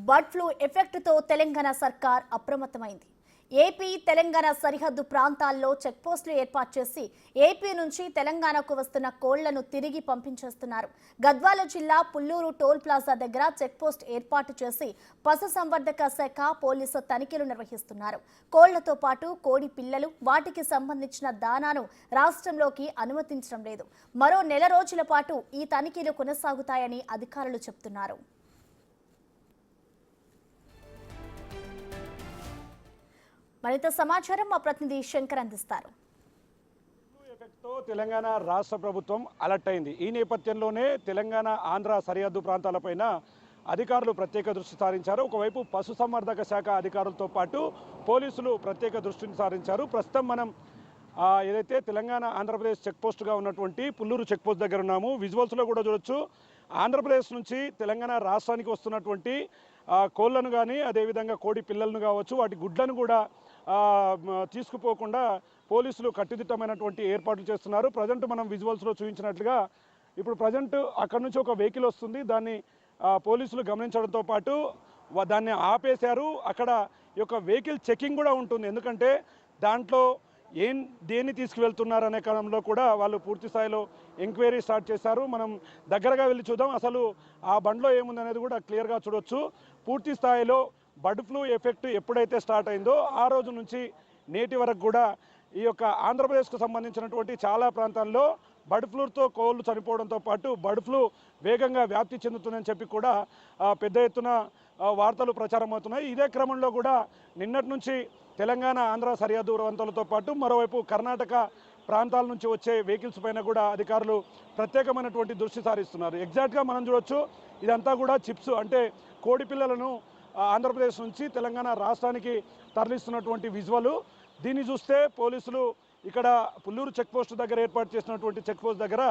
Bird flu ఎఫెక్ట్తో Telangana సర్కార్ అప్రమత్తమైంది. AP Telangana సరిహద్దు ప్రాంతాల్లో చెక్పోస్టులు ఏర్పాటు చేసి ఏపీ నుంచి తెలంగాణకు వస్తున్న కోళ్లను తిరిగి పంపించేస్తున్నారు. గద్వాల జిల్లా పుల్లూరు టోల్ ప్లాజా దగ్గర చెక్పోస్ట్ ఏర్పాటు చేసి పశుసంవర్ధక శాఖ పోలీసు తనిఖీలు నిర్వహిస్తున్నారు. కోళ్లతో పాటు కోడి పిల్లలు, వాటికి సంబంధించిన దానాను రాష్ట్రంలోకి అనుమతించడం లేదు. మరో నెల రోజుల పాటు ఈ తనిఖీలు కొనసాగుతాయని అధికారులు చెబుతున్నారు. మరింత సమాచారం మా ప్రతినిధి శంకర్ అందిస్తారు. తెలంగాణ రాష్ట్ర ప్రభుత్వం అలర్ట్ అయింది. ఈ నేపథ్యంలోనే తెలంగాణ ఆంధ్ర సరిహద్దు ప్రాంతాలపైన అధికారులు ప్రత్యేక దృష్టి సారించారు. ఒకవైపు పశుసంవర్ధక శాఖ అధికారులతో పాటు పోలీసులు ప్రత్యేక దృష్టిని సారించారు. ప్రస్తుతం మనం ఏదైతే తెలంగాణ ఆంధ్రప్రదేశ్ చెక్పోస్ట్గా ఉన్నటువంటి పుల్లూరు చెక్పోస్ట్ దగ్గర ఉన్నాము. విజువల్స్లో కూడా చూడొచ్చు. ఆంధ్రప్రదేశ్ నుంచి తెలంగాణ రాష్ట్రానికి వస్తున్నటువంటి కోళ్లను కానీ, అదేవిధంగా కోడి పిల్లలను కావచ్చు, వాటి గుడ్లను కూడా తీసుకుపోకుండా పోలీసులు కట్టుదిట్టమైనటువంటి ఏర్పాట్లు చేస్తున్నారు. ప్రజెంట్ మనం విజువల్స్లో చూపించినట్లుగా ఇప్పుడు ప్రజెంట్ అక్కడ నుంచి ఒక వెహికల్ వస్తుంది. దాన్ని పోలీసులు గమనించడంతో పాటు దాన్ని ఆపేశారు. అక్కడ ఈ యొక్క వెహికల్ చెకింగ్ కూడా ఉంటుంది. ఎందుకంటే దాంట్లో దేన్ని తీసుకువెళ్తున్నారు అనే క్రమంలో కూడా వాళ్ళు పూర్తి స్థాయిలో ఎంక్వైరీ స్టార్ట్ చేశారు. మనం దగ్గరగా వెళ్ళి చూద్దాం. అసలు ఆ బండ్లో ఏముందనేది కూడా క్లియర్గా చూడొచ్చు. పూర్తి స్థాయిలో బర్డ్ ఫ్లూ ఎఫెక్ట్ ఎప్పుడైతే స్టార్ట్ అయిందో ఆ రోజు నుంచి నేటి వరకు కూడా ఈ యొక్క ఆంధ్రప్రదేశ్కు సంబంధించినటువంటి చాలా ప్రాంతాల్లో బర్డ్ ఫ్లూతో కోళ్లు చనిపోవడంతో పాటు బర్డ్ ఫ్లూ వేగంగా వ్యాప్తి చెందుతుందని చెప్పి కూడా పెద్ద ఎత్తున వార్తలు ప్రచారం అవుతున్నాయి. ఇదే క్రమంలో కూడా నిన్నటి నుంచి తెలంగాణ ఆంధ్ర సరిహద్దు ప్రాంతాలతో పాటు మరోవైపు కర్ణాటక ప్రాంతాల నుంచి వచ్చే వెహికల్స్ పైన కూడా అధికారులు ప్రత్యేకమైనటువంటి దృష్టి సారిస్తున్నారు. ఎగ్జాక్ట్గా మనం చూడొచ్చు. ఇదంతా కూడా చిప్స్ అంటే కోడి పిల్లలను ఆంధ్రప్రదేశ్ నుంచి తెలంగాణ రాష్ట్రానికి తరలిస్తున్నటువంటి విజువల్. దీన్ని చూస్తే పోలీసులు ఇక్కడ పుల్లూరు చెక్పోస్ట్ దగ్గర ఏర్పాటు చేసినటువంటి చెక్పోస్ట్ దగ్గర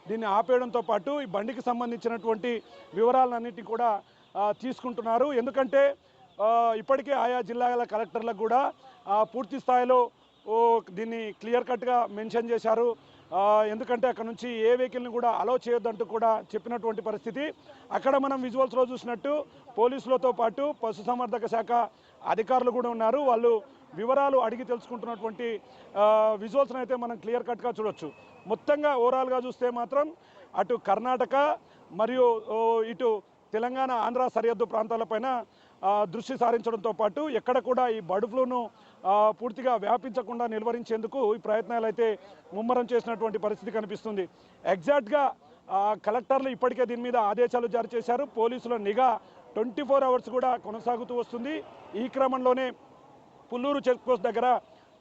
దీన్ని ఆపేయడంతో పాటు ఈ బండికి సంబంధించినటువంటి వివరాలన్నింటినీ కూడా తీసుకుంటున్నారు. ఎందుకంటే ఇప్పటికే ఆయా జిల్లాల కలెక్టర్లకు కూడా పూర్తి స్థాయిలో దీన్ని క్లియర్ కట్గా మెన్షన్ చేశారు. ఎందుకంటే అక్కడ నుంచి ఏ వెహికల్ని కూడా అలౌ చేయొద్దంటూ కూడా చెప్పినటువంటి పరిస్థితి. అక్కడ మనం విజువల్స్లో చూసినట్టు పోలీసులతో పాటు పశుసంవర్ధక శాఖ అధికారులు కూడా ఉన్నారు. వాళ్ళు వివరాలు అడిగి తెలుసుకుంటున్నటువంటి విజువల్స్ని అయితే మనం క్లియర్ కట్గా చూడొచ్చు. మొత్తంగా ఓవరాల్గా చూస్తే మాత్రం అటు కర్ణాటక మరియు ఇటు తెలంగాణ ఆంధ్ర సరిహద్దు ప్రాంతాలపైన దృష్టి సారించడంతో పాటు ఎక్కడ కూడా ఈ బర్డ్ ఫ్లూను పూర్తిగా వ్యాపించకుండా నిలువరించేందుకు ఈ ప్రయత్నాలు అయితే ముమ్మరం చేసినటువంటి పరిస్థితి కనిపిస్తుంది. ఎగ్జాక్ట్గా కలెక్టర్లు ఇప్పటికే దీని మీద ఆదేశాలు జారీ చేశారు. పోలీసుల నిఘా 24 అవర్స్ కూడా కొనసాగుతూ వస్తుంది. ఈ క్రమంలోనే పుల్లూరు చెక్పోస్ట్ దగ్గర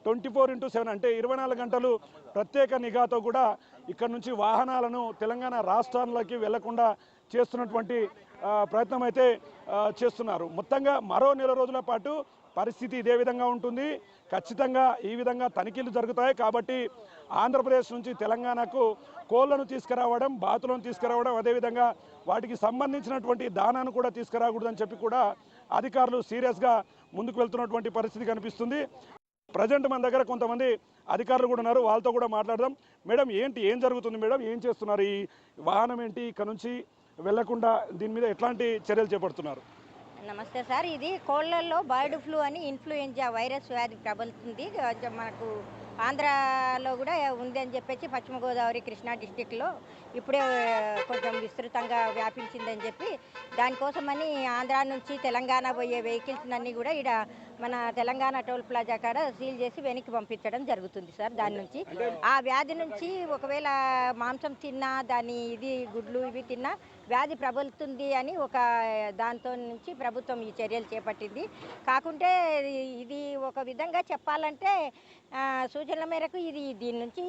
24/7 అంటే 24 గంటలు ప్రత్యేక నిఘాతో కూడా ఇక్కడ నుంచి వాహనాలను తెలంగాణ రాష్ట్రాల్లోకి వెళ్లకుండా చేస్తున్నటువంటి ప్రయత్నం అయితే చేస్తున్నారు. మొత్తంగా మరో నెల రోజుల పాటు పరిస్థితి ఇదే విధంగా ఉంటుంది. ఖచ్చితంగా ఈ విధంగా తనిఖీలు జరుగుతాయి. కాబట్టి ఆంధ్రప్రదేశ్ నుంచి తెలంగాణకు కోళ్లను తీసుకురావడం, బాతులను తీసుకురావడం, అదేవిధంగా వాటికి సంబంధించినటువంటి దానాను కూడా తీసుకురాకూడదని చెప్పి కూడా అధికారులు సీరియస్గా ముందుకు వెళ్తున్నటువంటి పరిస్థితి కనిపిస్తుంది. ప్రజెంట్ మన దగ్గర కొంతమంది అధికారులు కూడా ఉన్నారు. వాళ్ళతో కూడా మాట్లాడదాం. మేడం, ఏం జరుగుతుంది మేడం? ఏం చేస్తున్నారు? ఈ వాహనం ఏంటి? ఇక్కడ నుంచి వెళ్లకుండా దీని మీద ఎట్లాంటి చర్యలు చేపడుతున్నారు? నమస్తే సార్. ఇది కోళ్లలో బర్డ్ ఫ్లూ అని ఇన్ఫ్లుయెంజా వైరస్ వ్యాధి ప్రబలుతుంది. మనకు ఆంధ్రాలో కూడా ఉంది అని చెప్పేసి పశ్చిమ గోదావరి, కృష్ణా డిస్టిక్లో ఇప్పుడే కొంచెం విస్తృతంగా వ్యాపించిందని చెప్పి దానికోసమని ఆంధ్ర నుంచి తెలంగాణ పోయే వెహికల్స్ అన్నీ కూడా ఇక్కడ మన తెలంగాణ టోల్ ప్లాజా కాడ సీల్ చేసి వెనక్కి పంపించడం జరుగుతుంది సార్. దాని నుంచి ఆ వ్యాధి నుంచి ఒకవేళ మాంసం తిన్నా, ఇది గుడ్లు ఇవి తిన్నా వ్యాధి ప్రబలుతుంది అని ఒక దాంతో నుంచి ప్రభుత్వం ఈ చర్యలు చేపట్టింది. కాకుంటే ఇది ఒక విధంగా చెప్పాలంటే సూచనల మేరకు దీని నుంచి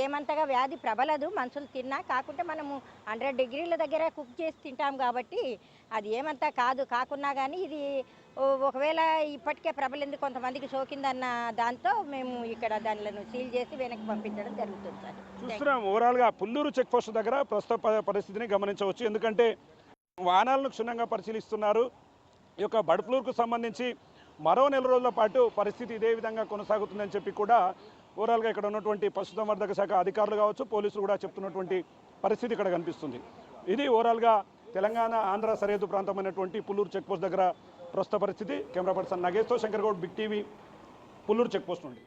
ఏమంతగా వ్యాధి ప్రబలదు మనుషులు తిన్నా. కాకుంటే మనము 100 డిగ్రీల దగ్గర కుక్ చేసి తింటాం కాబట్టి అది ఏమంతా కాకున్నా కానీ ఇది ఒకవేళ ఇప్పటికే ప్రబలింది, కొంతమందికి సోకిందన్న దాంతో మేము ఇక్కడ దానిలను సీల్ చేసి వెనక్కి పంపించడం జరుగుతుంది సార్. చూస్తున్నాం ఓవరాల్గా పుల్లూరు చెక్ పోస్ట్ దగ్గర ప్రస్తుత పరిస్థితిని గమనించవచ్చు. ఎందుకంటే వాహనాలను క్షుణ్ణంగా పరిశీలిస్తున్నారు. ఈ యొక్క బర్డ్ ఫ్లూకు సంబంధించి మరో నెల రోజుల పాటు పరిస్థితి ఇదే విధంగా కొనసాగుతుందని చెప్పి కూడా ఓవరాల్గా ఇక్కడ ఉన్నటువంటి పశుసంవర్ధక శాఖ అధికారులు కావచ్చు, పోలీసులు కూడా చెప్తున్నటువంటి పరిస్థితి ఇక్కడ కనిపిస్తుంది. ఇది ఓవరాల్గా తెలంగాణ ఆంధ్ర సరిహద్దు ప్రాంతమైనటువంటి పుల్లూరు చెక్పోస్ట్ దగ్గర ప్రస్తుత పరిస్థితి. కెమెరా పర్సన్ నగేష్తో Shankar Goud, big TV, Pulluru checkpost నుండి.